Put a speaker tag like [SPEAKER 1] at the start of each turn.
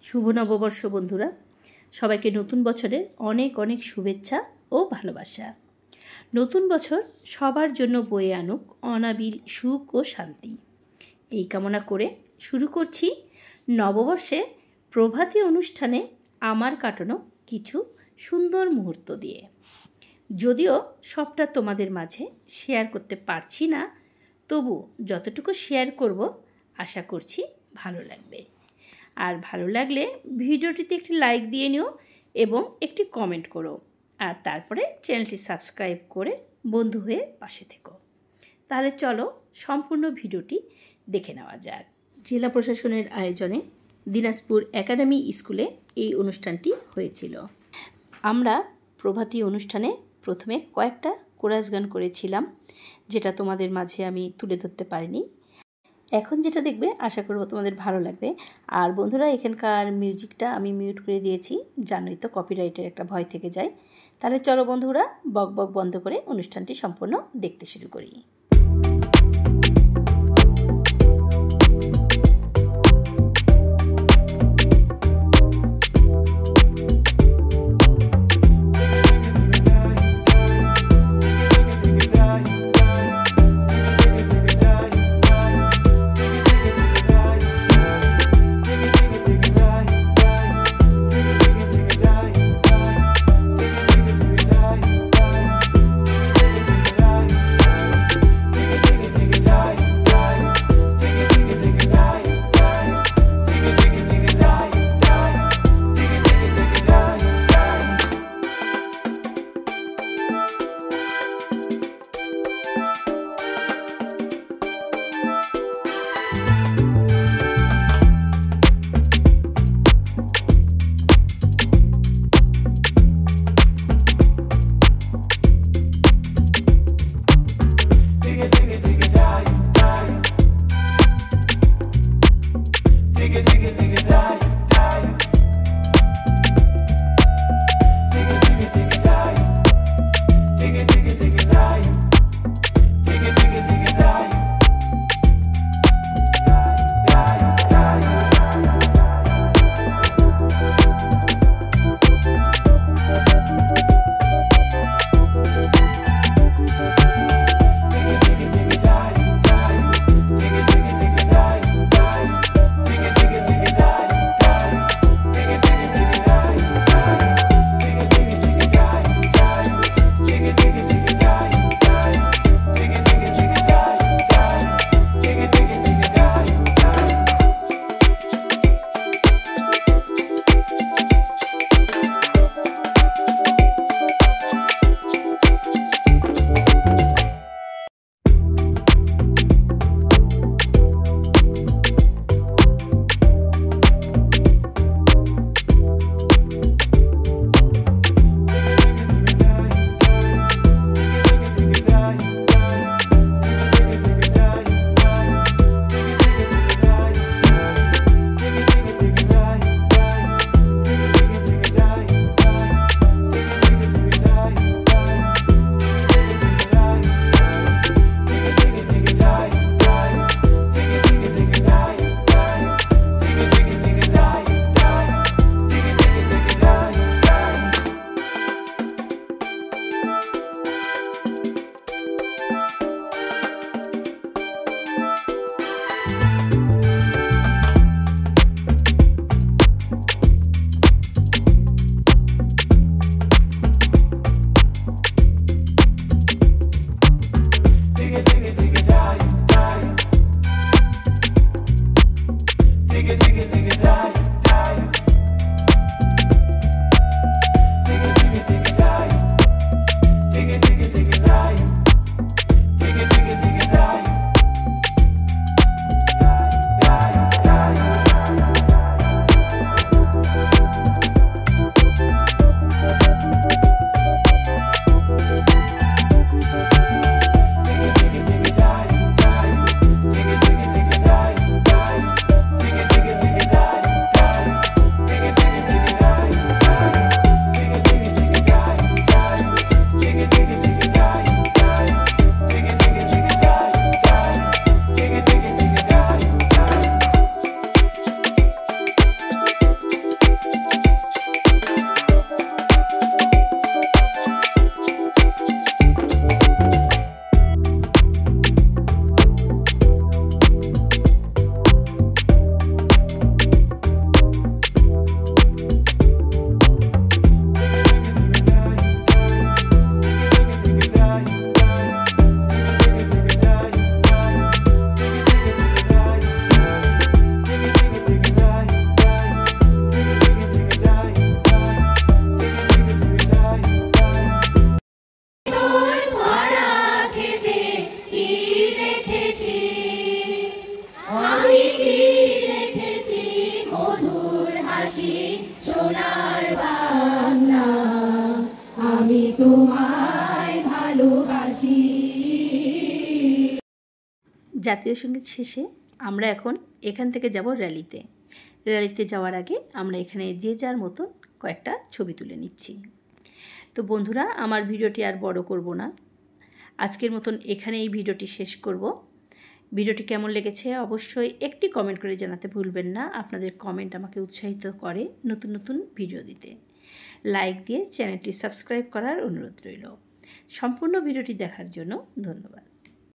[SPEAKER 1] শুভ নববর্ষ বন্ধুরা, সবাইকে নতুন বছরের অনেক অনেক শুভেচ্ছা ও ভালোবাসা। নতুন বছর সবার জন্য বয়ে আনুক অনাবিল সুখ ও শান্তি, এই কামনা করে শুরু করছি নববর্ষে প্রভাতী অনুষ্ঠানে আমার কাটানো কিছু সুন্দর মুহূর্ত দিয়ে। যদিও সবটা তোমাদের মাঝে শেয়ার করতে পারছি না, তবু যতটুকু শেয়ার করব আশা করছি ভালো লাগবে। আর ভালো লাগলে ভিডিওটিতে একটি লাইক দিয়ে নিও এবং একটি কমেন্ট করো, আর তারপরে চ্যানেলটি সাবস্ক্রাইব করে বন্ধু হয়ে পাশে থেকো। তাহলে চলো সম্পূর্ণ ভিডিওটি দেখে নেওয়া যাক। জেলা প্রশাসনের আয়োজনে দিনাজপুর একাডেমি স্কুলে এই অনুষ্ঠানটি হয়েছিল। আমরা প্রভাতী অনুষ্ঠানে প্রথমে কয়েকটা কোরাস গান করেছিলাম, যেটা তোমাদের মাঝে আমি তুলে ধরতে পারিনি। এখন যেটা দেখবে আশা করব তোমাদের ভালো লাগবে। আর বন্ধুরা, এখানকার মিউজিকটা আমি মিউট করে দিয়েছি, জানোই তো কপিরাইটের একটা ভয় থেকে যায়। তাহলে চলো বন্ধুরা, বক বক বন্ধ করে অনুষ্ঠানটি সম্পূর্ণ দেখতে শুরু করি।
[SPEAKER 2] ভালোবাসি সোনার বাংলা, আমি তোমায় ভালোবাসি।
[SPEAKER 1] জাতীয় সঙ্গীত শেষে আমরা এখন এখান থেকে যাব র্যালিতে। র্যালিতে যাওয়ার আগে আমরা এখানে যে যার মতো কয়েকটা ছবি তুলে নিচ্ছি। তো বন্ধুরা, আমার ভিডিওটি আর বড় করব না, আজকের মতন এখানে এই ভিডিওটি শেষ করব। ভিডিওটি কেমন লেগেছে অবশ্যই একটি কমেন্ট করে জানাতে ভুলবেন না। আপনাদের কমেন্ট আমাকে উৎসাহিত করে নতুন নতুন ভিডিও দিতে। লাইক দিয়ে চ্যানেলটি সাবস্ক্রাইব করার অনুরোধ রইল। সম্পূর্ণ ভিডিওটি দেখার জন্য ধন্যবাদ।